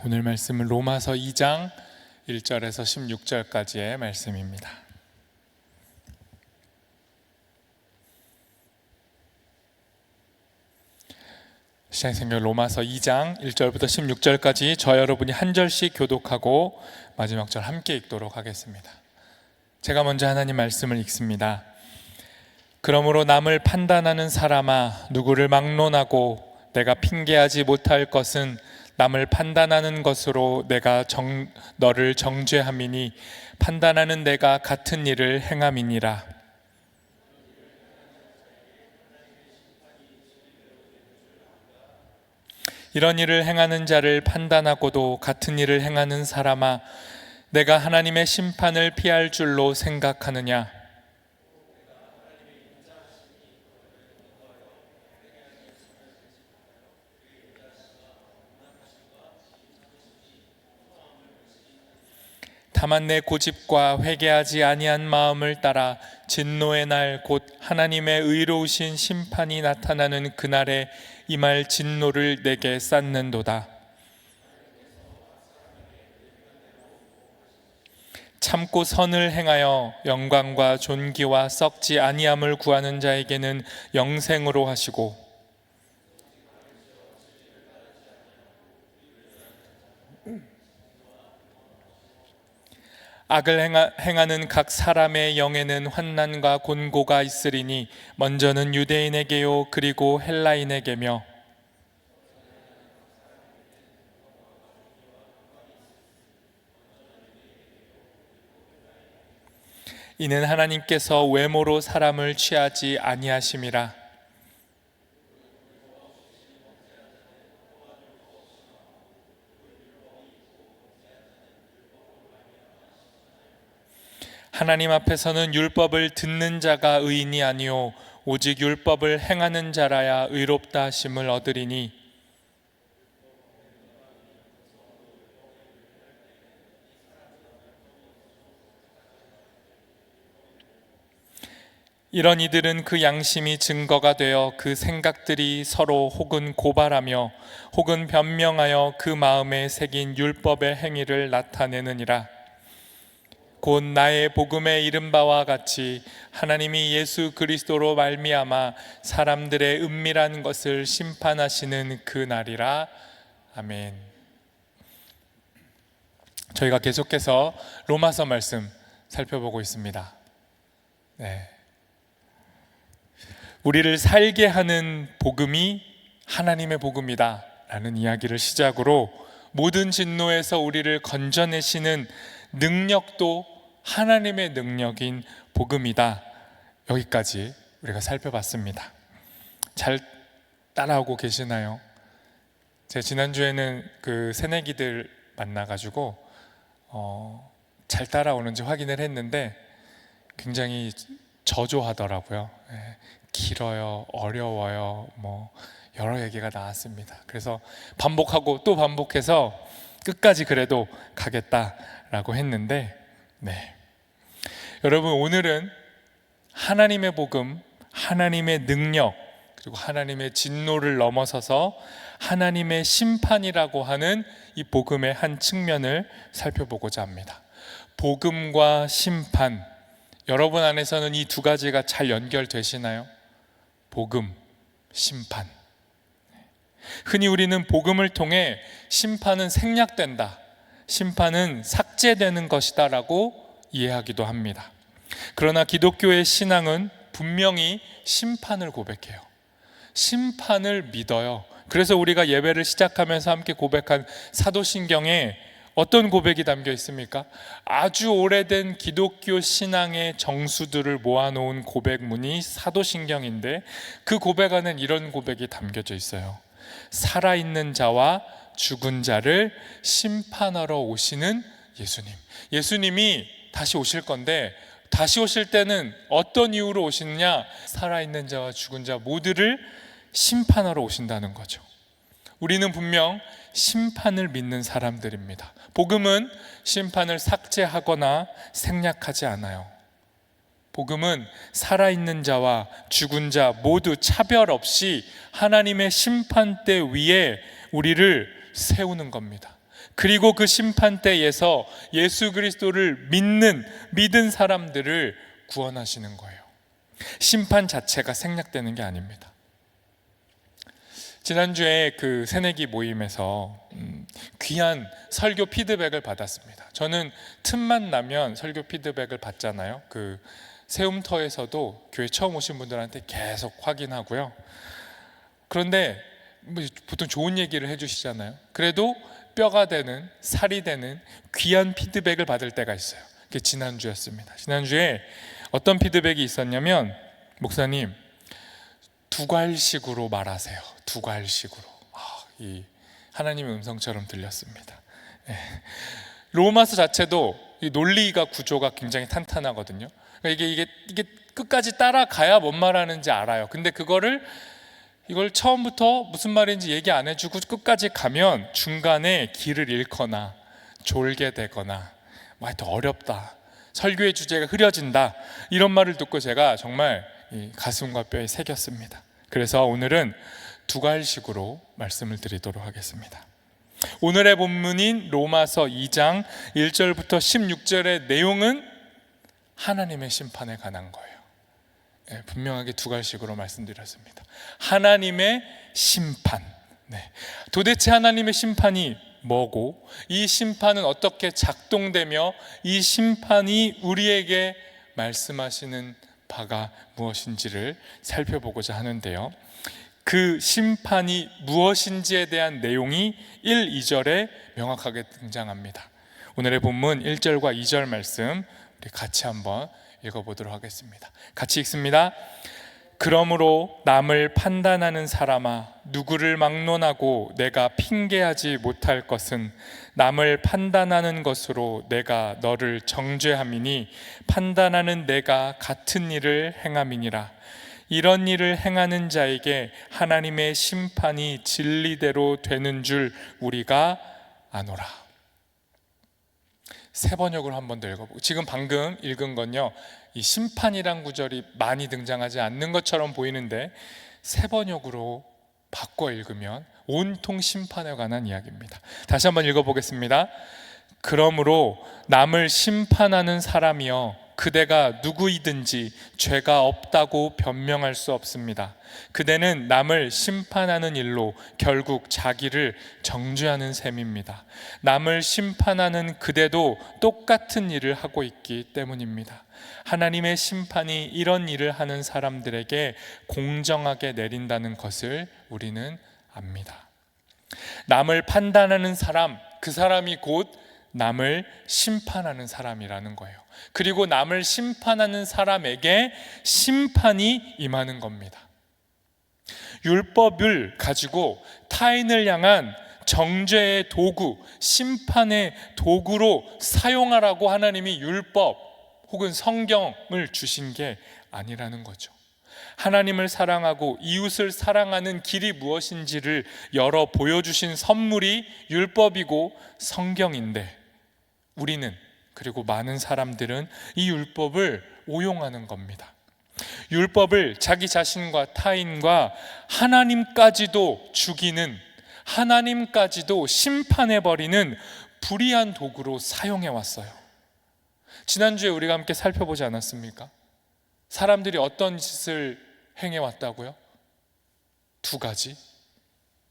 오늘 말씀은 로마서 2장 1절에서 16절까지의 말씀입니다. 신약성경 로마서 2장 1절부터 16절까지 저 여러분이 한 절씩 교독하고 마지막 절 함께 읽도록 하겠습니다. 제가 먼저 하나님 말씀을 읽습니다. 그러므로 남을 판단하는 사람아, 누구를 막론하고 내가 핑계하지 못할 것은 남을 판단하는 것으로 내가 너를 정죄함이니 판단하는 내가 같은 일을 행함이니라. 이런 일을 행하는 자를 판단하고도 같은 일을 행하는 사람아, 내가 하나님의 심판을 피할 줄로 생각하느냐? 다만 내 고집과 회개하지 아니한 마음을 따라 진노의 날 곧 하나님의 의로우신 심판이 나타나는 그날에 임할 진노를 내게 쌓는도다. 참고 선을 행하여 영광과 존귀와 썩지 아니함을 구하는 자에게는 영생으로 하시고, 악을 행하는 각 사람의 영에는 환난과 곤고가 있으리니 먼저는 유대인에게요 그리고 헬라인에게며 이는 하나님께서 외모로 사람을 취하지 아니하심이라. 하나님 앞에서는 율법을 듣는 자가 의인이 아니요 오직 율법을 행하는 자라야 의롭다 하심을 얻으리니, 이런 이들은 그 양심이 증거가 되어 그 생각들이 서로 혹은 고발하며 혹은 변명하여 그 마음에 새긴 율법의 행위를 나타내느니라. 곧 나의 복음에 이른 바와 같이 하나님이 예수 그리스도로 말미암아 사람들의 은밀한 것을 심판하시는 그 날이라. 아멘. 저희가 계속해서 로마서 말씀 살펴보고 있습니다. 우리를 살게 하는 복음이 하나님의 복음이다 라는 이야기를 시작으로 모든 진노에서 우리를 건져내시는 능력도 하나님의 능력인 복음이다, 여기까지 우리가 살펴봤습니다. 잘 따라오고 계시나요? 제가 지난주에는 그 새내기들 만나가지고 잘 따라오는지 확인을 했는데 굉장히 저조하더라고요. 길어요, 어려워요, 여러 얘기가 나왔습니다. 그래서 반복하고 또 반복해서 끝까지 그래도 가겠다라고 했는데, 여러분, 오늘은 하나님의 복음, 하나님의 능력, 그리고 하나님의 진노를 넘어서서 하나님의 심판이라고 하는 이 복음의 한 측면을 살펴보고자 합니다. 복음과 심판, 여러분 안에서는 이 두 가지가 잘 연결되시나요? 복음, 심판. 흔히 우리는 복음을 통해 심판은 생략된다, 심판은 삭제되는 것이다 라고 이해하기도 합니다. 그러나 기독교의 신앙은 분명히 심판을 고백해요. 심판을 믿어요. 그래서 우리가 예배를 시작하면서 함께 고백한 사도신경에 어떤 고백이 담겨 있습니까? 아주 오래된 기독교 신앙의 정수들을 모아놓은 고백문이 사도신경인데, 그 고백 안에는 이런 고백이 담겨져 있어요. 살아있는 자와 죽은 자를 심판하러 오시는 예수님. 예수님이 다시 오실 건데, 다시 오실 때는 어떤 이유로 오시느냐? 살아있는 자와 죽은 자 모두를 심판하러 오신다는 거죠. 우리는 분명 심판을 믿는 사람들입니다. 복음은 심판을 삭제하거나 생략하지 않아요. 복음은 살아있는 자와 죽은 자 모두 차별 없이 하나님의 심판대 위에 우리를 세우는 겁니다. 그리고 그 심판대에서 예수 그리스도를 믿은 사람들을 구원하시는 거예요. 심판 자체가 생략되는 게 아닙니다. 지난주에 그 새내기 모임에서 귀한 설교 피드백을 받았습니다. 저는 틈만 나면 설교 피드백을 받잖아요. 그 세움터에서도 교회 처음 오신 분들한테 계속 확인하고요. 그런데 보통 좋은 얘기를 해주시잖아요. 그래도 뼈가 되는, 살이 되는 귀한 피드백을 받을 때가 있어요. 그게 지난주였습니다. 지난주에 어떤 피드백이 있었냐면, 목사님 두괄식으로 말하세요. 두괄식으로. 이 하나님의 음성처럼 들렸습니다. 로마서 자체도 이 논리가 구조가 굉장히 탄탄하거든요. 그러니까 이게 끝까지 따라가야 뭔 말하는지 알아요. 근데 이걸 처음부터 무슨 말인지 얘기 안 해주고 끝까지 가면 중간에 길을 잃거나 졸게 되거나 하여튼 어렵다, 설교의 주제가 흐려진다, 이런 말을 듣고 제가 정말 이 가슴과 뼈에 새겼습니다. 그래서 오늘은 두괄식으로 말씀을 드리도록 하겠습니다. 오늘의 본문인 로마서 2장 1절부터 16절의 내용은 하나님의 심판에 관한 거예요. 분명하게 두괄식으로 말씀드렸습니다. 하나님의 심판. 도대체 하나님의 심판이 뭐고, 이 심판은 어떻게 작동되며 이 심판이 우리에게 말씀하시는 바가 무엇인지를 살펴보고자 하는데요, 그 심판이 무엇인지에 대한 내용이 1, 2절에 명확하게 등장합니다. 오늘의 본문 1절과 2절 말씀 우리 같이 한번 읽어보도록 하겠습니다. 같이 읽습니다. 그러므로 남을 판단하는 사람아, 누구를 막론하고 내가 핑계하지 못할 것은 남을 판단하는 것으로 내가 너를 정죄함이니 판단하는 내가 같은 일을 행함이니라. 이런 일을 행하는 자에게 하나님의 심판이 진리대로 되는 줄 우리가 아노라. 세 번역으로 한 번 더 읽어보고, 지금 방금 읽은 건요, 이 심판이란 구절이 많이 등장하지 않는 것처럼 보이는데 세 번역으로 바꿔 읽으면 온통 심판에 관한 이야기입니다. 다시 한번 읽어보겠습니다. 그러므로 남을 심판하는 사람이여, 그대가 누구이든지 죄가 없다고 변명할 수 없습니다. 그대는 남을 심판하는 일로 결국 자기를 정죄하는 셈입니다. 남을 심판하는 그대도 똑같은 일을 하고 있기 때문입니다. 하나님의 심판이 이런 일을 하는 사람들에게 공정하게 내린다는 것을 우리는 압니다. 남을 판단하는 사람, 그 사람이 곧 남을 심판하는 사람이라는 거예요. 그리고 남을 심판하는 사람에게 심판이 임하는 겁니다. 율법을 가지고 타인을 향한 정죄의 도구, 심판의 도구로 사용하라고 하나님이 율법 혹은 성경을 주신 게 아니라는 거죠. 하나님을 사랑하고 이웃을 사랑하는 길이 무엇인지를 열어 보여주신 선물이 율법이고 성경인데, 우리는, 그리고 많은 사람들은 이 율법을 오용하는 겁니다. 율법을 자기 자신과 타인과 하나님까지도 죽이는, 하나님까지도 심판해버리는 불의한 도구로 사용해 왔어요. 지난주에 우리가 함께 살펴보지 않았습니까? 사람들이 어떤 짓을 행해 왔다고요? 두 가지,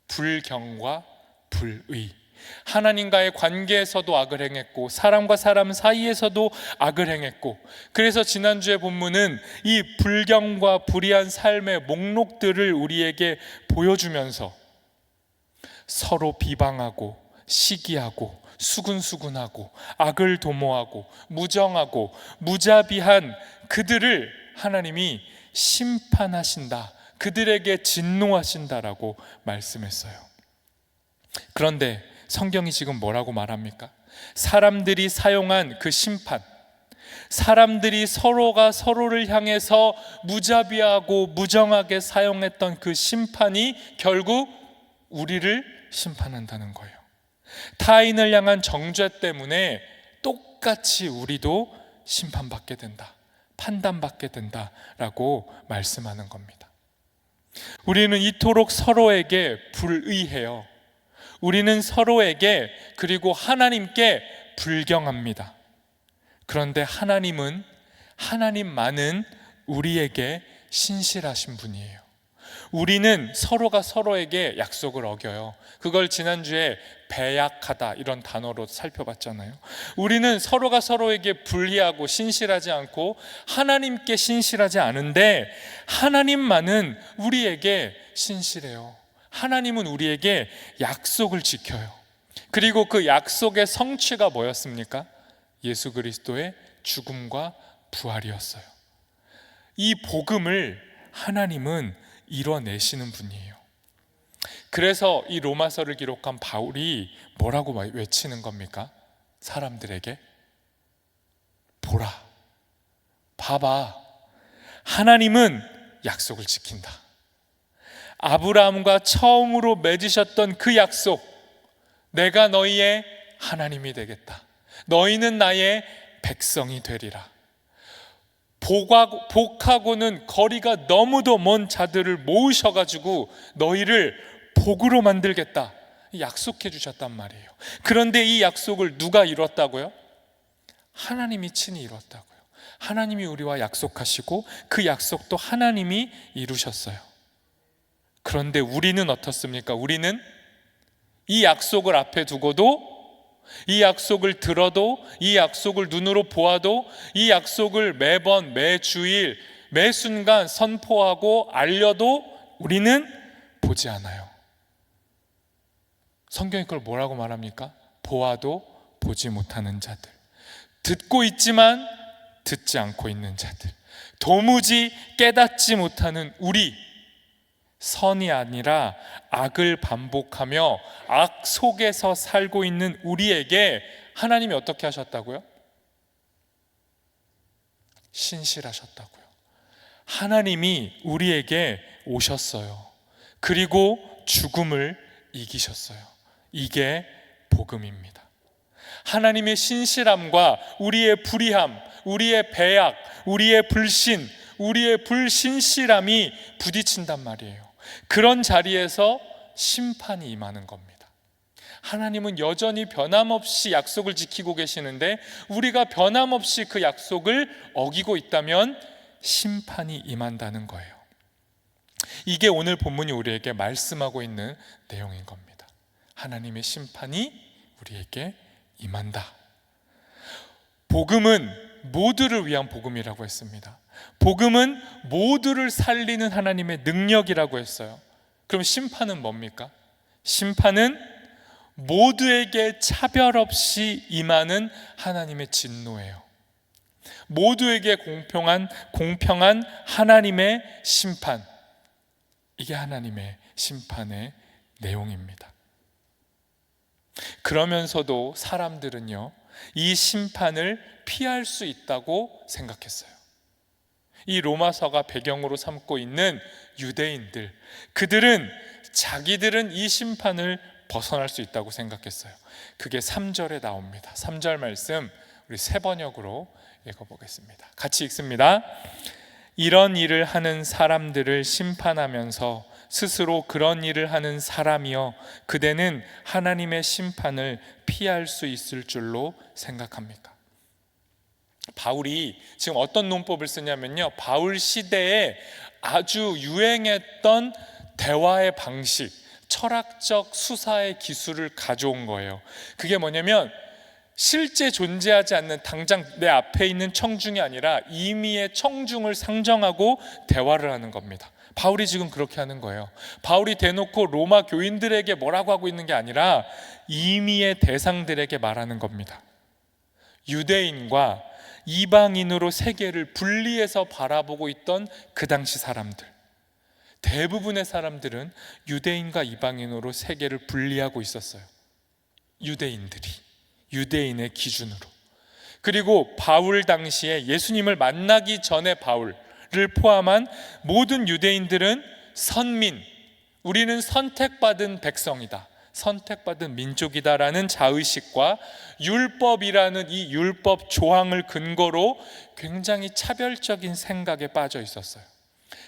불경과 불의. 하나님과의 관계에서도 악을 행했고 사람과 사람 사이에서도 악을 행했고, 그래서 지난주의 본문은 이 불경과 불의한 삶의 목록들을 우리에게 보여주면서 서로 비방하고 시기하고 수군수군하고 악을 도모하고 무정하고 무자비한 그들을 하나님이 심판하신다, 그들에게 진노하신다라고 말씀했어요. 그런데 성경이 지금 뭐라고 말합니까? 사람들이 사용한 그 심판, 사람들이 서로가 서로를 향해서 무자비하고 무정하게 사용했던 그 심판이 결국 우리를 심판한다는 거예요. 타인을 향한 정죄 때문에 똑같이 우리도 심판받게 된다, 판단받게 된다라고 말씀하는 겁니다. 우리는 이토록 서로에게 불의해요. 우리는 서로에게 그리고 하나님께 불경합니다. 그런데 하나님만은 우리에게 신실하신 분이에요. 우리는 서로가 서로에게 약속을 어겨요. 그걸 지난주에 배약하다 이런 단어로 살펴봤잖아요. 우리는 서로가 서로에게 불의하고 신실하지 않고 하나님께 신실하지 않은데 하나님만은 우리에게 신실해요. 하나님은 우리에게 약속을 지켜요. 그리고 그 약속의 성취가 뭐였습니까? 예수 그리스도의 죽음과 부활이었어요. 이 복음을 하나님은 이뤄내시는 분이에요. 그래서 이 로마서를 기록한 바울이 뭐라고 외치는 겁니까? 사람들에게 보라, 봐봐, 하나님은 약속을 지킨다. 아브라함과 처음으로 맺으셨던 그 약속, 내가 너희의 하나님이 되겠다, 너희는 나의 백성이 되리라. 복하고는 거리가 너무도 먼 자들을 모으셔가지고 너희를 복으로 만들겠다 약속해 주셨단 말이에요. 그런데 이 약속을 누가 이뤘다고요? 하나님이 친히 이뤘다고요. 하나님이 우리와 약속하시고 그 약속도 하나님이 이루셨어요. 그런데 우리는 어떻습니까? 우리는 이 약속을 앞에 두고도, 이 약속을 들어도, 이 약속을 눈으로 보아도, 이 약속을 매번, 매주일, 매 순간 선포하고 알려도 우리는 보지 않아요. 성경이 그걸 뭐라고 말합니까? 보아도 보지 못하는 자들, 듣고 있지만 듣지 않고 있는 자들, 도무지 깨닫지 못하는 우리, 선이 아니라 악을 반복하며 악 속에서 살고 있는 우리에게 하나님이 어떻게 하셨다고요? 신실하셨다고요. 하나님이 우리에게 오셨어요. 그리고 죽음을 이기셨어요. 이게 복음입니다. 하나님의 신실함과 우리의 불의함, 우리의 배약, 우리의 불신, 우리의 불신실함이 부딪힌단 말이에요. 그런 자리에서 심판이 임하는 겁니다. 하나님은 여전히 변함없이 약속을 지키고 계시는데 우리가 변함없이 그 약속을 어기고 있다면 심판이 임한다는 거예요. 이게 오늘 본문이 우리에게 말씀하고 있는 내용인 겁니다. 하나님의 심판이 우리에게 임한다. 복음은 모두를 위한 복음이라고 했습니다. 복음은 모두를 살리는 하나님의 능력이라고 했어요. 그럼 심판은 뭡니까? 심판은 모두에게 차별 없이 임하는 하나님의 진노예요. 모두에게 공평한 하나님의 심판, 이게 하나님의 심판의 내용입니다. 그러면서도 사람들은요, 이 심판을 피할 수 있다고 생각했어요. 이 로마서가 배경으로 삼고 있는 유대인들, 그들은 자기들은 이 심판을 벗어날 수 있다고 생각했어요. 그게 3절에 나옵니다. 3절 말씀 우리 세 번역으로 읽어보겠습니다. 같이 읽습니다. 이런 일을 하는 사람들을 심판하면서 스스로 그런 일을 하는 사람이여, 그대는 하나님의 심판을 피할 수 있을 줄로 생각합니까? 바울이 지금 어떤 논법을 쓰냐면요, 바울 시대에 아주 유행했던 대화의 방식, 철학적 수사의 기술을 가져온 거예요. 그게 뭐냐면 실제 존재하지 않는 당장 내 앞에 있는 청중이 아니라 임의의 청중을 상정하고 대화를 하는 겁니다. 바울이 지금 그렇게 하는 거예요. 바울이 대놓고 로마 교인들에게 뭐라고 하고 있는 게 아니라 임의의 대상들에게 말하는 겁니다. 유대인과 이방인으로 세계를 분리해서 바라보고 있던 그 당시 사람들, 대부분의 사람들은 유대인과 이방인으로 세계를 분리하고 있었어요. 유대인의 기준으로. 그리고 바울 당시에 예수님을 만나기 전에 바울을 포함한 모든 유대인들은 선민, 우리는 선택받은 백성이다, 선택받은 민족이다라는 자의식과 율법이라는 이 율법 조항을 근거로 굉장히 차별적인 생각에 빠져 있었어요.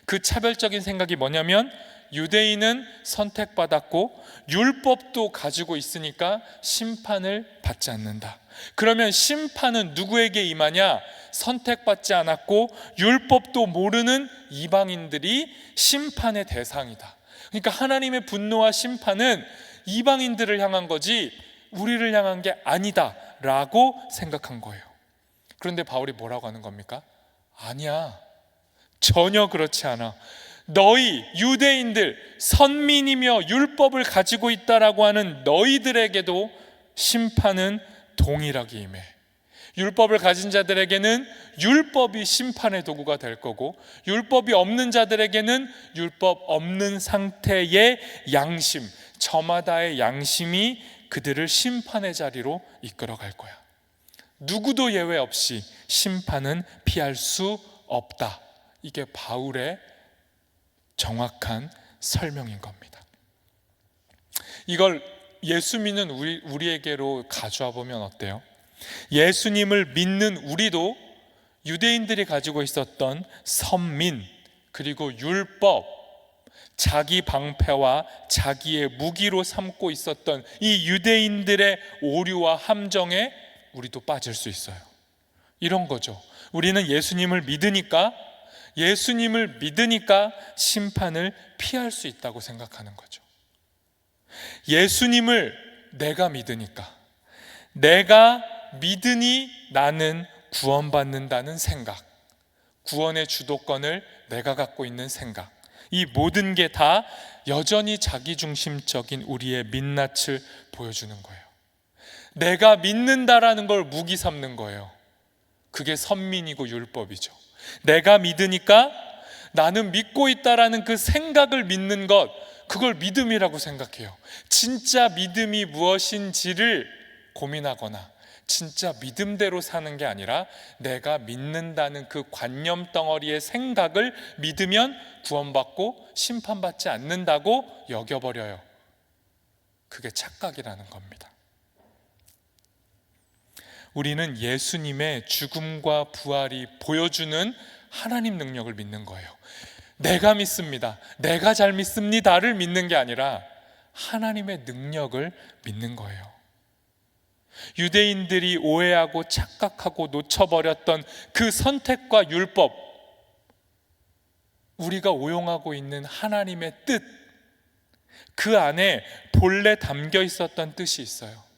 그 차별적인 생각이 뭐냐면 유대인은 선택받았고 율법도 가지고 있으니까 심판을 받지 않는다. 그러면 심판은 누구에게 임하냐? 선택받지 않았고 율법도 모르는 이방인들이 심판의 대상이다. 그러니까 하나님의 분노와 심판은 이방인들을 향한 거지 우리를 향한 게 아니다 라고 생각한 거예요. 그런데 바울이 뭐라고 하는 겁니까? 아니야, 전혀 그렇지 않아. 너희 유대인들, 선민이며 율법을 가지고 있다라고 하는 너희들에게도 심판은 동일하게 임해. 율법을 가진 자들에게는 율법이 심판의 도구가 될 거고, 율법이 없는 자들에게는 율법 없는 상태의 양심, 저마다의 양심이 그들을 심판의 자리로 이끌어 갈 거야. 누구도 예외 없이 심판은 피할 수 없다. 이게 바울의 정확한 설명인 겁니다. 이걸 예수 믿는 우리에게로 가져와 보면 어때요? 예수님을 믿는 우리도 유대인들이 가지고 있었던 선민, 그리고 율법, 자기 방패와 자기의 무기로 삼고 있었던 이 유대인들의 오류와 함정에 우리도 빠질 수 있어요. 이런 거죠. 우리는 예수님을 믿으니까 심판을 피할 수 있다고 생각하는 거죠. 예수님을 내가 믿으니 나는 구원받는다는 생각, 구원의 주도권을 내가 갖고 있는 생각, 이 모든 게 다 여전히 자기중심적인 우리의 민낯을 보여주는 거예요. 내가 믿는다라는 걸 무기 삼는 거예요. 그게 선민이고 율법이죠. 내가 믿으니까 나는 믿고 있다라는 그 생각을 믿는 것, 그걸 믿음이라고 생각해요. 진짜 믿음이 무엇인지를 고민하거나 진짜 믿음대로 사는 게 아니라 내가 믿는다는 그 관념 덩어리의 생각을 믿으면 구원받고 심판받지 않는다고 여겨버려요. 그게 착각이라는 겁니다. 우리는 예수님의 죽음과 부활이 보여주는 하나님 능력을 믿는 거예요. 내가 믿습니다, 내가 잘 믿습니다를 믿는 게 아니라 하나님의 능력을 믿는 거예요. 유대인들이 오해하고 착각하고 놓쳐버렸던 그 선택과 율법, 우리가 오용하고 있는 하나님의 뜻, 그 안에 본래 담겨 있었던 뜻이 있어요.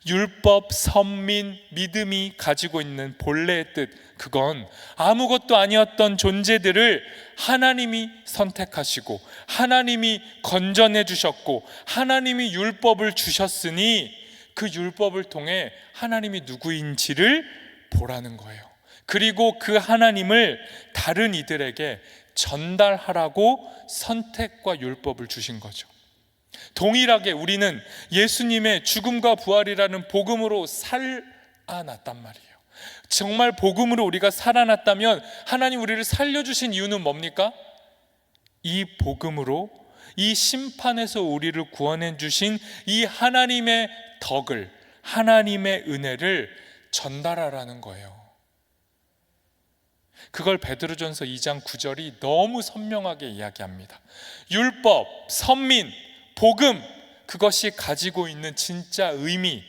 율법, 선민, 믿음이 가지고 있는 본래의 뜻, 그건 아무것도 아니었던 존재들을 하나님이 선택하시고 하나님이 건져내 주셨고 하나님이 율법을 주셨으니 그 율법을 통해 하나님이 누구인지를 보라는 거예요. 그리고 그 하나님을 다른 이들에게 전달하라고 선택과 율법을 주신 거죠. 동일하게 우리는 예수님의 죽음과 부활이라는 복음으로 살아났단 말이에요. 정말 복음으로 우리가 살아났다면 하나님 우리를 살려주신 이유는 뭡니까? 이 복음으로 이 심판에서 우리를 구원해 주신 이 하나님의 덕을, 하나님의 은혜를 전달하라는 거예요. 그걸 베드로전서 2장 9절이 너무 선명하게 이야기합니다. 율법, 선민, 복음, 그것이 가지고 있는 진짜 의미,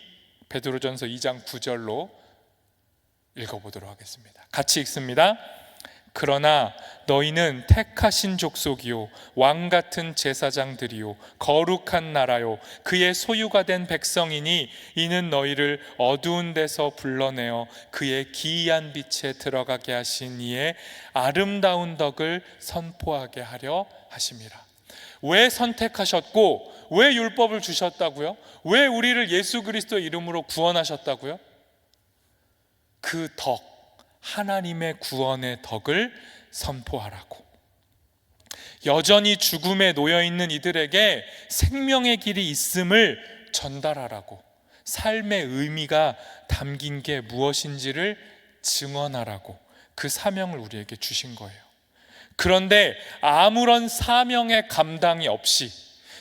베드로전서 2장 9절로 읽어보도록 하겠습니다. 같이 읽습니다. 그러나 너희는 택하신 족속이요 왕같은 제사장들이요 거룩한 나라요 그의 소유가 된 백성이니 이는 너희를 어두운 데서 불러내어 그의 기이한 빛에 들어가게 하신 이의 아름다운 덕을 선포하게 하려 하심이라. 왜 선택하셨고 왜 율법을 주셨다고요? 왜 우리를 예수 그리스도 이름으로 구원하셨다고요? 그 덕, 하나님의 구원의 덕을 선포하라고. 여전히 죽음에 놓여있는 이들에게 생명의 길이 있음을 전달하라고. 삶의 의미가 담긴 게 무엇인지를 증언하라고 그 사명을 우리에게 주신 거예요. 그런데 아무런 사명의 감당이 없이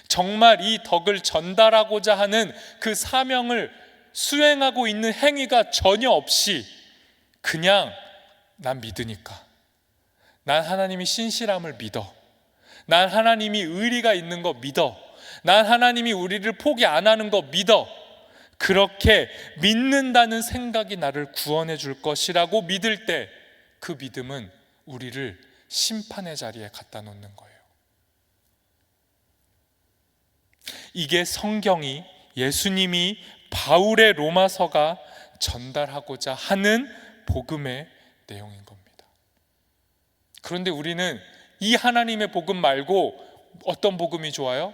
정말 이 덕을 전달하고자 하는 그 사명을 수행하고 있는 행위가 전혀 없이 그냥 난 믿으니까, 난 하나님이 신실함을 믿어, 난 하나님이 의리가 있는 거 믿어. 난 하나님이 우리를 포기 안 하는 거 믿어. 그렇게 믿는다는 생각이 나를 구원해 줄 것이라고 믿을 때 그 믿음은 우리를 심판의 자리에 갖다 놓는 거예요. 이게 성경이, 예수님이 바울의 로마서가 전달하고자 하는 복음의 내용인 겁니다. 그런데 우리는 이 하나님의 복음 말고 어떤 복음이 좋아요?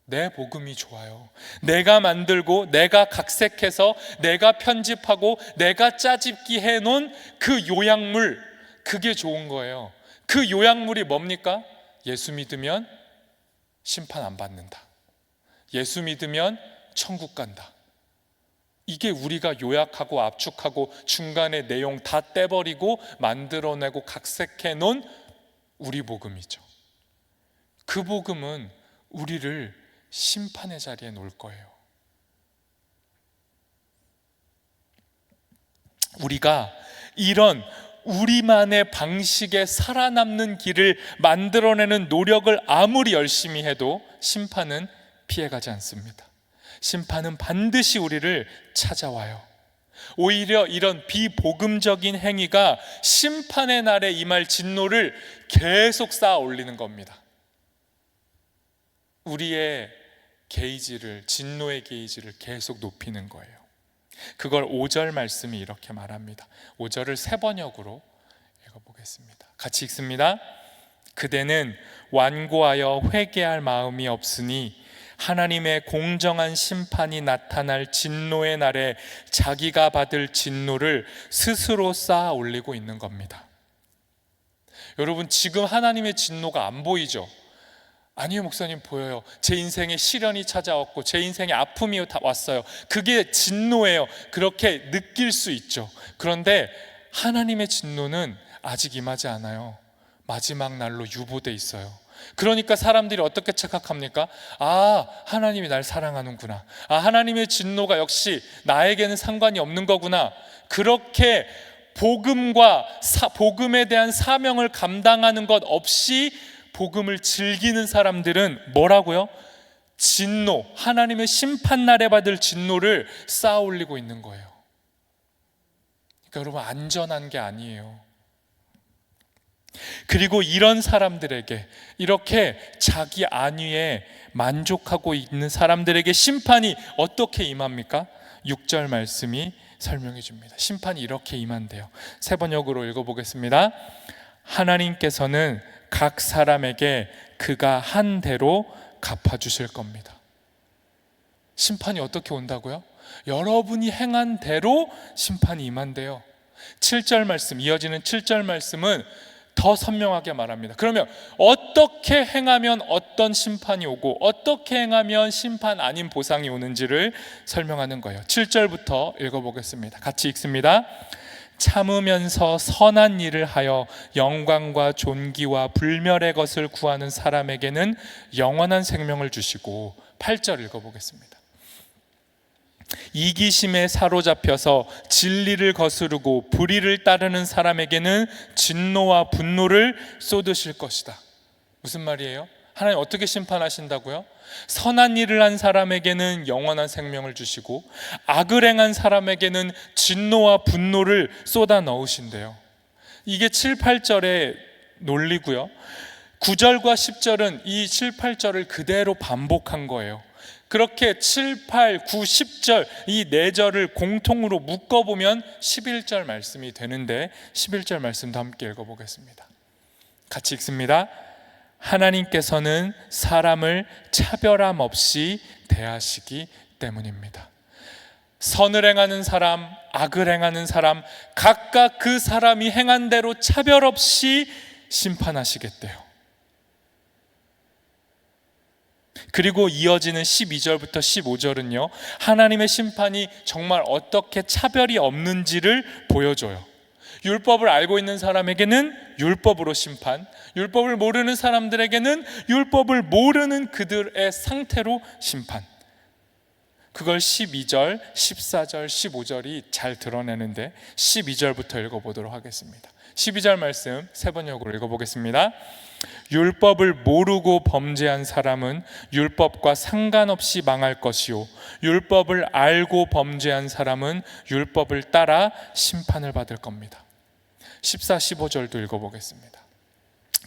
내 복음이 좋아요. 내가 만들고 내가 각색해서 내가 편집하고 내가 짜집기 해놓은 그 요약물, 그게 좋은 거예요. 그 요약물이 뭡니까? 예수 믿으면 심판 안 받는다. 예수 믿으면 천국 간다. 이게 우리가 요약하고 압축하고 중간에 내용 다 떼버리고 만들어내고 각색해 놓은 우리 복음이죠. 그 복음은 우리를 심판의 자리에 놓을 거예요. 우리가 이런 우리만의 방식에 살아남는 길을 만들어내는 노력을 아무리 열심히 해도 심판은 피해가지 않습니다. 심판은 반드시 우리를 찾아와요. 오히려 이런 비복음적인 행위가 심판의 날에 임할 진노를 계속 쌓아 올리는 겁니다. 우리의 게이지를, 진노의 게이지를 계속 높이는 거예요. 그걸 5절 말씀이 이렇게 말합니다. 5절을 세 번역으로 읽어보겠습니다. 같이 읽습니다. 그대는 완고하여 회개할 마음이 없으니 하나님의 공정한 심판이 나타날 진노의 날에 자기가 받을 진노를 스스로 쌓아 올리고 있는 겁니다. 여러분, 지금 하나님의 진노가 안 보이죠? 아니요, 목사님, 보여요. 제 인생에 시련이 찾아왔고 제 인생에 아픔이 왔어요. 그게 진노예요. 그렇게 느낄 수 있죠. 그런데 하나님의 진노는 아직 임하지 않아요. 마지막 날로 유보돼 있어요. 그러니까 사람들이 어떻게 착각합니까? 아, 하나님이 날 사랑하는구나. 아, 하나님의 진노가 역시 나에게는 상관이 없는 거구나. 그렇게 복음에 대한 사명을 감당하는 것 없이 복음을 즐기는 사람들은 뭐라고요? 진노, 하나님의 심판날에 받을 진노를 쌓아 올리고 있는 거예요. 그러니까 여러분, 안전한 게 아니에요. 그리고 이런 사람들에게, 이렇게 자기 안위에 만족하고 있는 사람들에게 심판이 어떻게 임합니까? 6절 말씀이 설명해 줍니다. 심판이 이렇게 임한대요. 세 번역으로 읽어보겠습니다. 하나님께서는 각 사람에게 그가 한 대로 갚아주실 겁니다. 심판이 어떻게 온다고요? 여러분이 행한 대로 심판이 임한대요. 7절 말씀, 이어지는 7절 말씀은 더 선명하게 말합니다. 그러면 어떻게 행하면 어떤 심판이 오고 어떻게 행하면 심판 아닌 보상이 오는지를 설명하는 거예요. 7절부터 읽어보겠습니다. 같이 읽습니다. 참으면서 선한 일을 하여 영광과 존귀와 불멸의 것을 구하는 사람에게는 영원한 생명을 주시고, 8절 읽어보겠습니다. 이기심에 사로잡혀서 진리를 거스르고 불의를 따르는 사람에게는 진노와 분노를 쏟으실 것이다. 무슨 말이에요? 하나님 어떻게 심판하신다고요? 선한 일을 한 사람에게는 영원한 생명을 주시고 악을 행한 사람에게는 진노와 분노를 쏟아 넣으신대요. 이게 7, 8절의 논리고요. 9절과 10절은 이 7, 8절을 그대로 반복한 거예요. 그렇게 7, 8, 9, 10절 이 4절을 공통으로 묶어보면 11절 말씀이 되는데 11절 말씀도 함께 읽어보겠습니다. 같이 읽습니다. 하나님께서는 사람을 차별함 없이 대하시기 때문입니다. 선을 행하는 사람, 악을 행하는 사람, 각각 그 사람이 행한 대로 차별 없이 심판하시겠대요. 그리고 이어지는 12절부터 15절은요, 하나님의 심판이 정말 어떻게 차별이 없는지를 보여줘요. 율법을 알고 있는 사람에게는 율법으로 심판, 율법을 모르는 사람들에게는 율법을 모르는 그들의 상태로 심판. 그걸 12절, 14절, 15절이 잘 드러내는데 12절부터 읽어보도록 하겠습니다. 12절 말씀 세 번역으로 읽어보겠습니다. 율법을 모르고 범죄한 사람은 율법과 상관없이 망할 것이요, 율법을 알고 범죄한 사람은 율법을 따라 심판을 받을 겁니다. 14, 15절도 읽어보겠습니다.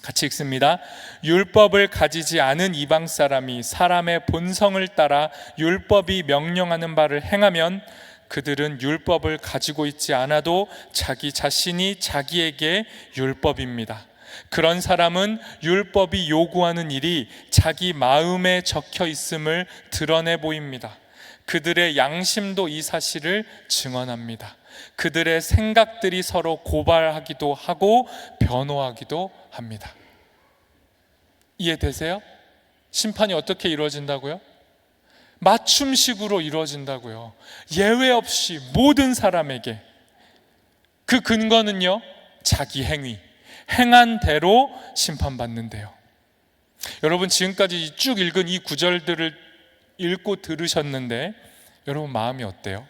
같이 읽습니다. 율법을 가지지 않은 이방 사람이 사람의 본성을 따라 율법이 명령하는 바를 행하면 그들은 율법을 가지고 있지 않아도 자기 자신이 자기에게 율법입니다. 그런 사람은 율법이 요구하는 일이 자기 마음에 적혀 있음을 드러내 보입니다. 그들의 양심도 이 사실을 증언합니다. 그들의 생각들이 서로 고발하기도 하고 변호하기도 합니다. 이해되세요? 심판이 어떻게 이루어진다고요? 맞춤식으로 이루어진다고요. 예외 없이 모든 사람에게. 그 근거는요, 자기 행위, 행한 대로 심판받는데요. 여러분, 지금까지 쭉 읽은 이 구절들을 읽고 들으셨는데 여러분 마음이 어때요?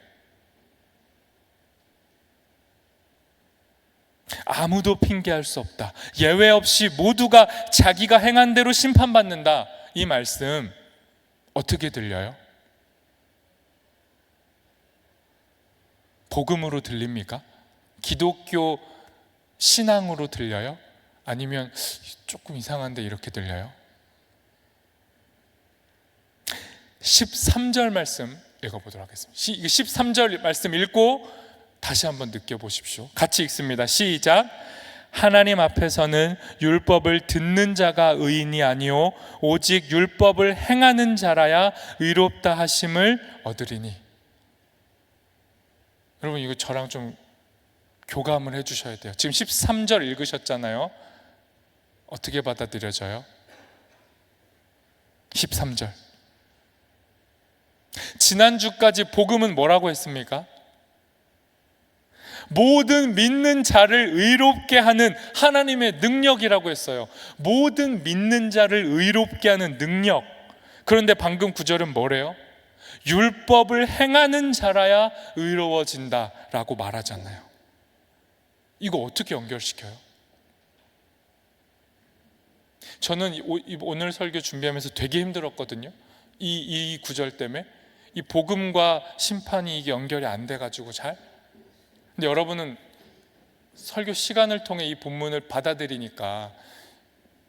아무도 핑계할 수 없다, 예외 없이 모두가 자기가 행한 대로 심판받는다, 이 말씀 어떻게 들려요? 복음으로 들립니까? 기독교 신앙으로 들려요? 아니면 조금 이상한데 이렇게 들려요? 13절 말씀 읽어보도록 하겠습니다. 13절 말씀 읽고 다시 한번 느껴보십시오. 같이 읽습니다. 시작. 하나님 앞에서는 율법을 듣는 자가 의인이 아니요 오직 율법을 행하는 자라야 의롭다 하심을 얻으리니. 여러분, 이거 저랑 좀 교감을 해주셔야 돼요. 지금 13절 읽으셨잖아요. 어떻게 받아들여져요? 13절. 지난주까지 복음은 뭐라고 했습니까? 모든 믿는 자를 의롭게 하는 하나님의 능력이라고 했어요. 모든 믿는 자를 의롭게 하는 능력. 그런데 방금 구절은 뭐래요? 율법을 행하는 자라야 의로워진다라고 말하잖아요. 이거 어떻게 연결시켜요? 저는 오늘 설교 준비하면서 되게 힘들었거든요. 이 구절 때문에. 이 복음과 심판이 이게 연결이 안 돼가지고 잘. 근데 여러분은 설교 시간을 통해 이 본문을 받아들이니까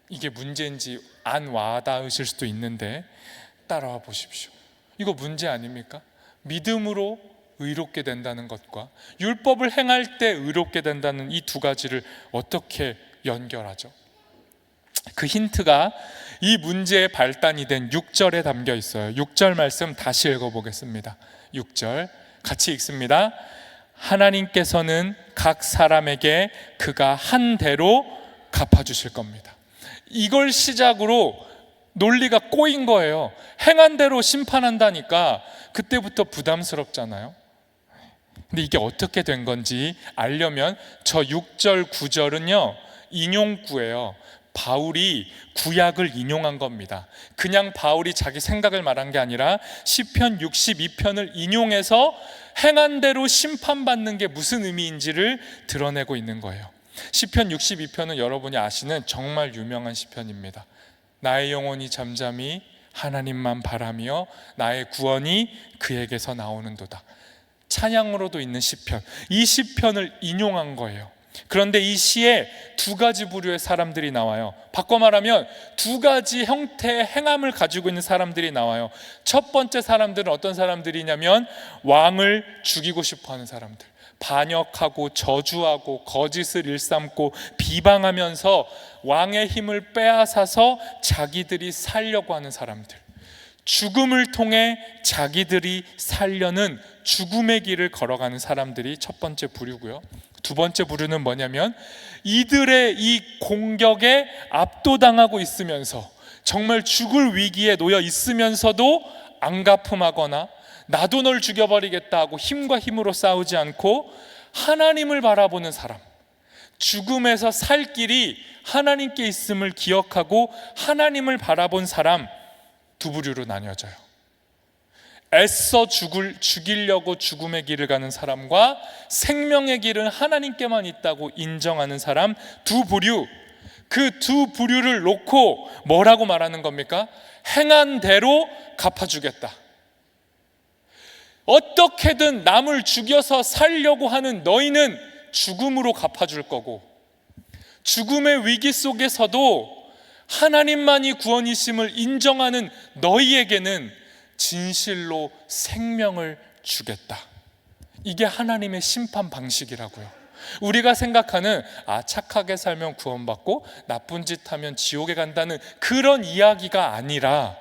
이게 문제인지 안 와닿으실 수도 있는데 따라와 보십시오. 이거 문제 아닙니까? 믿음으로 의롭게 된다는 것과 율법을 행할 때 의롭게 된다는 이 두 가지를 어떻게 연결하죠? 그 힌트가 이 문제의 발단이 된 6절에 담겨 있어요. 6절 말씀 다시 읽어보겠습니다. 6절 같이 읽습니다. 하나님께서는 각 사람에게 그가 한 대로 갚아주실 겁니다. 이걸 시작으로 논리가 꼬인 거예요. 행한 대로 심판한다니까 그때부터 부담스럽잖아요. 근데 이게 어떻게 된 건지 알려면 저 6절 9절은요 인용구예요. 바울이 구약을 인용한 겁니다. 그냥 바울이 자기 생각을 말한 게 아니라 시편 62편을 인용해서 행한 대로 심판받는 게 무슨 의미인지를 드러내고 있는 거예요. 시편 62편은 여러분이 아시는 정말 유명한 시편입니다. 나의 영혼이 잠잠히 하나님만 바라며 나의 구원이 그에게서 나오는도다. 찬양으로도 있는 시편, 이 시편을 인용한 거예요. 그런데 이 시에 두 가지 부류의 사람들이 나와요. 바꿔 말하면 두 가지 형태의 행함을 가지고 있는 사람들이 나와요. 첫 번째 사람들은 어떤 사람들이냐면 왕을 죽이고 싶어하는 사람들, 반역하고 저주하고 거짓을 일삼고 비방하면서 왕의 힘을 빼앗아서 자기들이 살려고 하는 사람들, 죽음을 통해 자기들이 살려는 죽음의 길을 걸어가는 사람들이 첫 번째 부류고요. 두 번째 부류는 뭐냐면 이들의 이 공격에 압도당하고 있으면서 정말 죽을 위기에 놓여 있으면서도 안가품하거나 나도 널 죽여버리겠다 하고 힘과 힘으로 싸우지 않고 하나님을 바라보는 사람, 죽음에서 살 길이 하나님께 있음을 기억하고 하나님을 바라본 사람, 두 부류로 나뉘어져요. 애써 죽이려고 죽음의 길을 가는 사람과 생명의 길은 하나님께만 있다고 인정하는 사람, 두 부류. 그 두 부류를 놓고 뭐라고 말하는 겁니까? 행한 대로 갚아주겠다. 어떻게든 남을 죽여서 살려고 하는 너희는 죽음으로 갚아줄 거고, 죽음의 위기 속에서도 하나님만이 구원이심을 인정하는 너희에게는 진실로 생명을 주겠다. 이게 하나님의 심판 방식이라고요. 우리가 생각하는 착하게 살면 구원받고 나쁜 짓 하면 지옥에 간다는 그런 이야기가 아니라,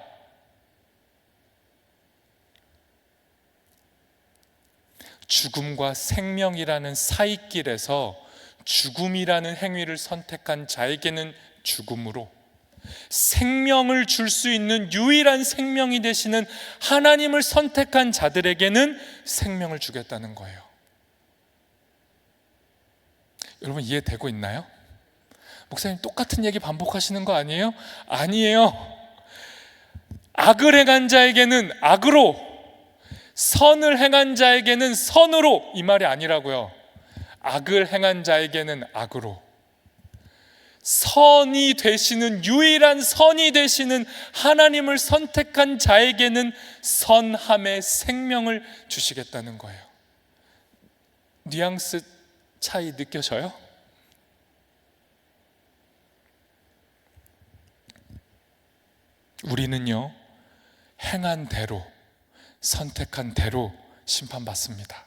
죽음과 생명이라는 사이길에서 죽음이라는 행위를 선택한 자에게는 죽음으로, 생명을 줄 수 있는 유일한 생명이 되시는 하나님을 선택한 자들에게는 생명을 주겠다는 거예요. 여러분 이해되고 있나요? 목사님 똑같은 얘기 반복하시는 거 아니에요? 아니에요. 악을 행한 자에게는 악으로, 선을 행한 자에게는 선으로, 이 말이 아니라고요. 악을 행한 자에게는 악으로, 선이 되시는, 유일한 선이 되시는 하나님을 선택한 자에게는 선함의 생명을 주시겠다는 거예요. 뉘앙스 차이 느껴져요? 우리는요, 행한 대로, 선택한 대로 심판받습니다.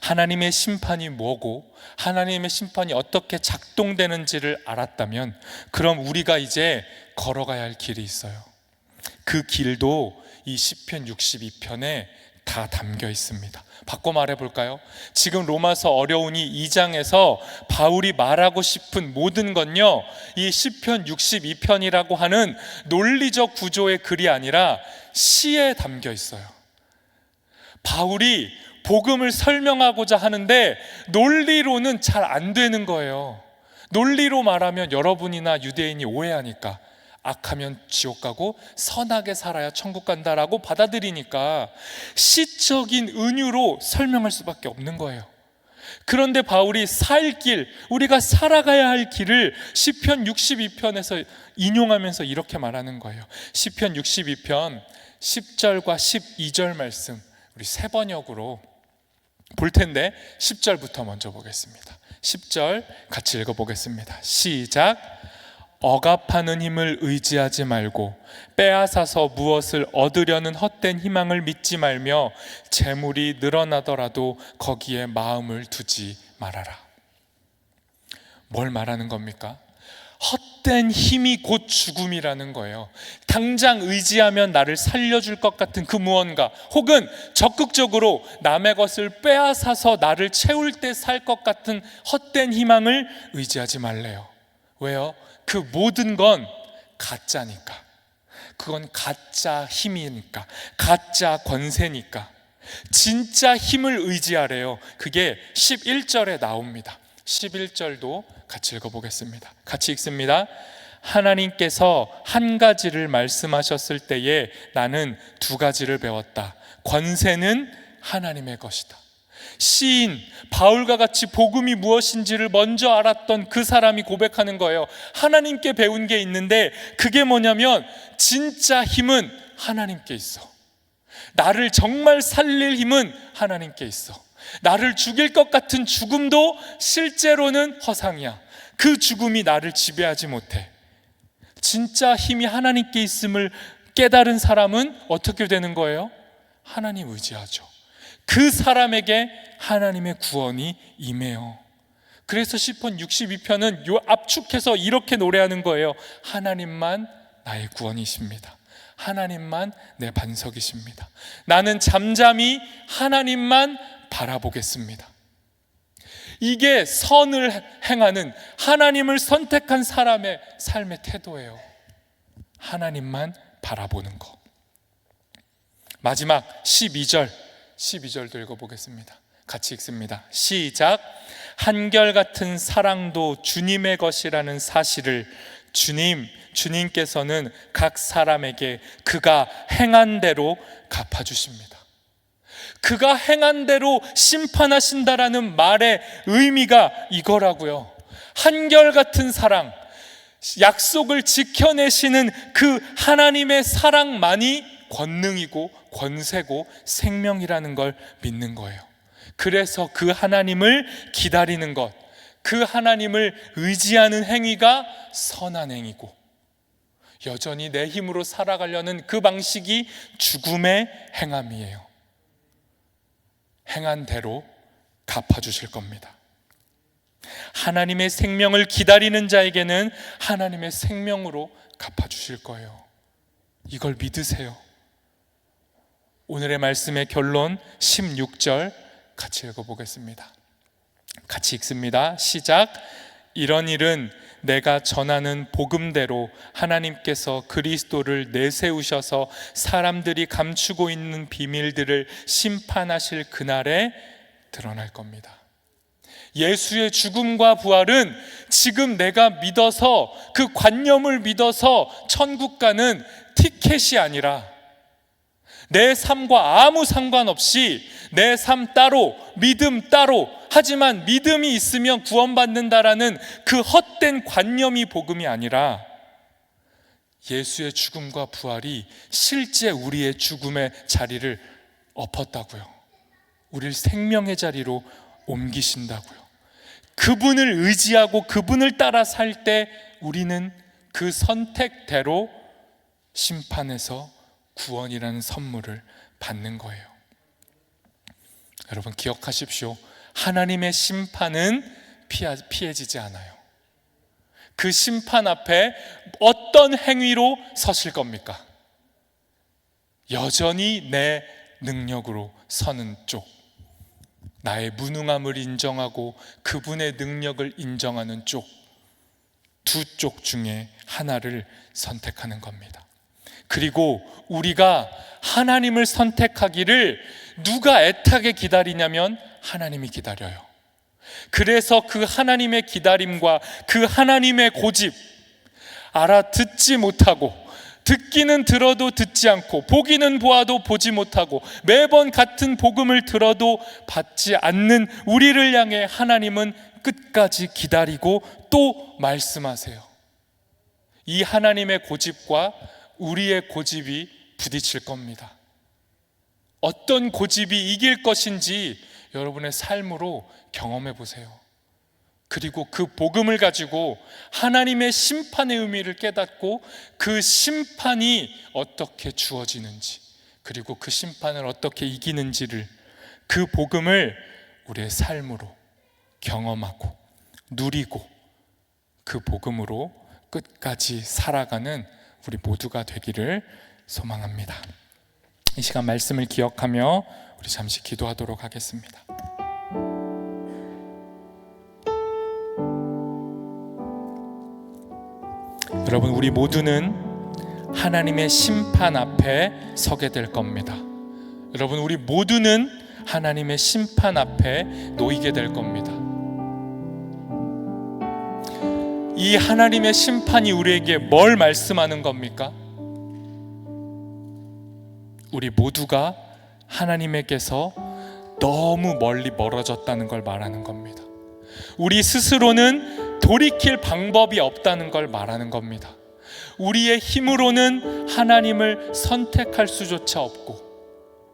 하나님의 심판이 뭐고 하나님의 심판이 어떻게 작동되는지를 알았다면, 그럼 우리가 이제 걸어가야 할 길이 있어요. 그 길도 이 시편 62편에 다 담겨 있습니다. 바꿔 말해 볼까요? 지금 로마서 어려우니 2장에서 바울이 말하고 싶은 모든 건요, 이 시편 62편이라고 하는 논리적 구조의 글이 아니라 시에 담겨 있어요. 바울이 복음을 설명하고자 하는데 논리로는 잘 안 되는 거예요. 논리로 말하면 여러분이나 유대인이 오해하니까, 악하면 지옥 가고 선하게 살아야 천국 간다라고 받아들이니까 시적인 은유로 설명할 수밖에 없는 거예요. 그런데 바울이 살 길, 우리가 살아가야 할 길을 시편 62편에서 인용하면서 이렇게 말하는 거예요. 시편 62편 10절과 12절 말씀 우리 세 번역으로 볼 텐데 10절부터 먼저 보겠습니다. 10절 같이 읽어보겠습니다. 시작. 억압하는 힘을 의지하지 말고 빼앗아서 무엇을 얻으려는 헛된 희망을 믿지 말며 재물이 늘어나더라도 거기에 마음을 두지 말아라. 뭘 말하는 겁니까? 헛된 힘이 곧 죽음이라는 거예요. 당장 의지하면 나를 살려줄 것 같은 그 무언가, 혹은 적극적으로 남의 것을 빼앗아서 나를 채울 때 살 것 같은 헛된 희망을 의지하지 말래요. 왜요? 그 모든 건 가짜니까. 그건 가짜 힘이니까, 가짜 권세니까. 진짜 힘을 의지하래요. 그게 11절에 나옵니다. 11절도 같이 읽어보겠습니다. 같이 읽습니다. 하나님께서 한 가지를 말씀하셨을 때에 나는 두 가지를 배웠다. 권세는 하나님의 것이다. 시인 바울과 같이 복음이 무엇인지를 먼저 알았던 그 사람이 고백하는 거예요. 하나님께 배운 게 있는데 그게 뭐냐면 진짜 힘은 하나님께 있어. 나를 정말 살릴 힘은 하나님께 있어. 나를 죽일 것 같은 죽음도 실제로는 허상이야. 그 죽음이 나를 지배하지 못해. 진짜 힘이 하나님께 있음을 깨달은 사람은 어떻게 되는 거예요? 하나님 의지하죠. 그 사람에게 하나님의 구원이 임해요. 그래서 시편 62편은 요 압축해서 이렇게 노래하는 거예요. 하나님만 나의 구원이십니다. 하나님만 내 반석이십니다. 나는 잠잠히 하나님만 바라보겠습니다. 이게 선을 행하는, 하나님을 선택한 사람의 삶의 태도예요. 하나님만 바라보는 거. 마지막 12절도 읽어보겠습니다. 같이 읽습니다. 시작. 한결같은 사랑도 주님의 것이라는 사실을 주님께서는 각 사람에게 그가 행한 대로 갚아주십니다. 그가 행한 대로 심판하신다라는 말의 의미가 이거라고요. 한결같은 사랑, 약속을 지켜내시는 그 하나님의 사랑만이 권능이고 권세고 생명이라는 걸 믿는 거예요. 그래서 그 하나님을 기다리는 것, 그 하나님을 의지하는 행위가 선한 행위고, 여전히 내 힘으로 살아가려는 그 방식이 죽음의 행함이에요. 행한 대로 갚아주실 겁니다. 하나님의 생명을 기다리는 자에게는 하나님의 생명으로 갚아주실 거예요. 이걸 믿으세요. 오늘의 말씀의 결론 16절 같이 읽어보겠습니다. 같이 읽습니다. 시작. 이런 일은 내가 전하는 복음대로 하나님께서 그리스도를 내세우셔서 사람들이 감추고 있는 비밀들을 심판하실 그날에 드러날 겁니다. 예수의 죽음과 부활은 지금 내가 믿어서, 그 관념을 믿어서 천국 가는 티켓이 아니라, 내 삶과 아무 상관없이 내 삶 따로, 믿음 따로, 하지만 믿음이 있으면 구원받는다라는 그 헛된 관념이 복음이 아니라, 예수의 죽음과 부활이 실제 우리의 죽음의 자리를 엎었다고요. 우리를 생명의 자리로 옮기신다고요. 그분을 의지하고 그분을 따라 살 때 우리는 그 선택대로 심판에서 구원이라는 선물을 받는 거예요. 여러분 기억하십시오. 하나님의 심판은 피해지지 않아요. 그 심판 앞에 어떤 행위로 서실 겁니까? 여전히 내 능력으로 서는 쪽, 나의 무능함을 인정하고 그분의 능력을 인정하는 쪽, 두 쪽 중에 하나를 선택하는 겁니다. 그리고 우리가 하나님을 선택하기를 누가 애타게 기다리냐면 하나님이 기다려요. 그래서 그 하나님의 기다림과 그 하나님의 고집, 알아듣지 못하고, 듣기는 들어도 듣지 않고, 보기는 보아도 보지 못하고, 매번 같은 복음을 들어도 받지 않는 우리를 향해 하나님은 끝까지 기다리고 또 말씀하세요. 이 하나님의 고집과 우리의 고집이 부딪힐 겁니다. 어떤 고집이 이길 것인지 여러분의 삶으로 경험해 보세요. 그리고 그 복음을 가지고 하나님의 심판의 의미를 깨닫고 그 심판이 어떻게 주어지는지, 그리고 그 심판을 어떻게 이기는지를, 그 복음을 우리의 삶으로 경험하고 누리고 그 복음으로 끝까지 살아가는 우리 모두가 되기를 소망합니다. 이 시간 말씀을 기억하며 우리 잠시 기도하도록 하겠습니다. 여러분, 우리 모두는 하나님의 심판 앞에 서게 될 겁니다. 여러분, 우리 모두는 하나님의 심판 앞에 놓이게 될 겁니다. 이 하나님의 심판이 우리에게 뭘 말씀하는 겁니까? 우리 모두가 하나님에게서 너무 멀리 멀어졌다는 걸 말하는 겁니다. 우리 스스로는 돌이킬 방법이 없다는 걸 말하는 겁니다. 우리의 힘으로는 하나님을 선택할 수조차 없고,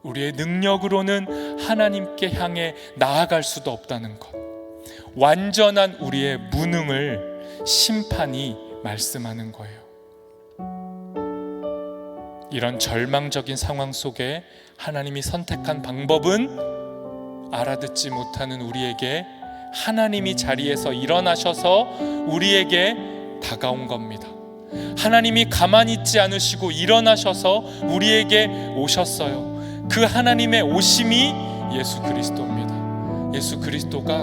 우리의 능력으로는 하나님께 향해 나아갈 수도 없다는 것, 완전한 우리의 무능을 심판이 말씀하는 거예요. 이런 절망적인 상황 속에 하나님이 선택한 방법은 알아듣지 못하는 우리에게 하나님이 자리에서 일어나셔서 우리에게 다가온 겁니다. 하나님이 가만히 있지 않으시고 일어나셔서 우리에게 오셨어요. 그 하나님의 오심이 예수 그리스도입니다. 예수 그리스도가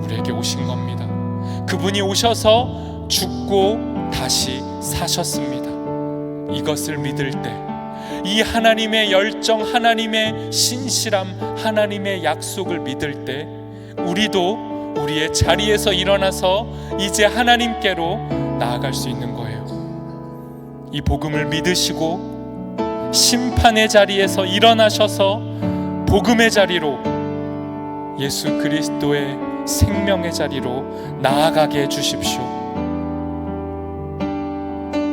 우리에게 오신 겁니다. 그분이 오셔서 죽고 다시 사셨습니다. 이것을 믿을 때, 이 하나님의 열정, 하나님의 신실함, 하나님의 약속을 믿을 때 우리도 우리의 자리에서 일어나서 이제 하나님께로 나아갈 수 있는 거예요. 이 복음을 믿으시고 심판의 자리에서 일어나셔서 복음의 자리로, 예수 그리스도의 생명의 자리로 나아가게 해주십시오.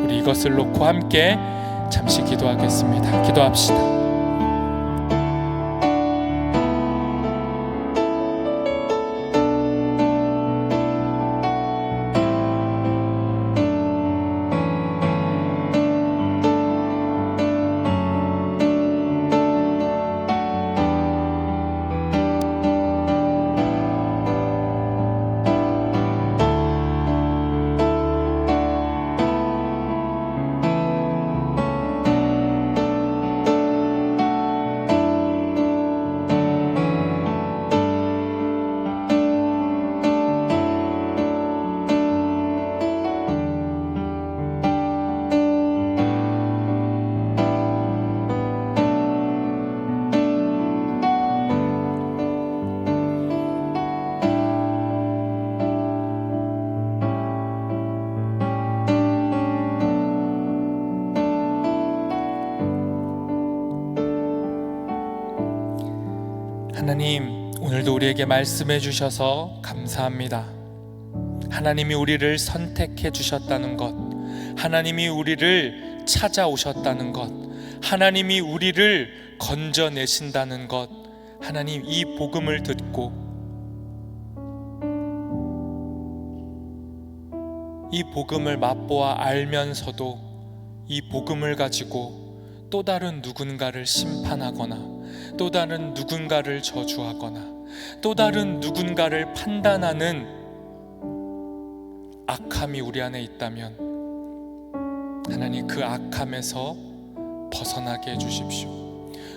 우리 이것을 놓고 함께 잠시 기도하겠습니다. 기도합시다. 하나님, 오늘도 우리에게 말씀해 주셔서 감사합니다. 하나님이 우리를 선택해 주셨다는 것, 하나님이 우리를 찾아오셨다는 것, 하나님이 우리를 건져내신다는 것, 하나님, 이 복음을 듣고 이 복음을 맛보아 알면서도 이 복음을 가지고 또 다른 누군가를 심판하거나 또 다른 누군가를 저주하거나 또 다른 누군가를 판단하는 악함이 우리 안에 있다면 하나님, 그 악함에서 벗어나게 해주십시오.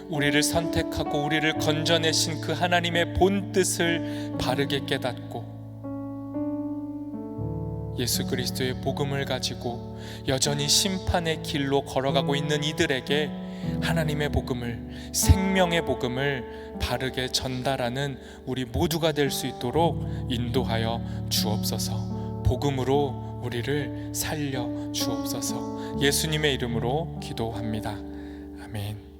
우리를 선택하고 우리를 건져내신 그 하나님의 본뜻을 바르게 깨닫고 예수 그리스도의 복음을 가지고 여전히 심판의 길로 걸어가고 있는 이들에게 하나님의 복음을, 생명의 복음을 바르게 전달하는 우리 모두가 될 수 있도록 인도하여 주옵소서. 복음으로 우리를 살려 주옵소서. 예수님의 이름으로 기도합니다. 아멘.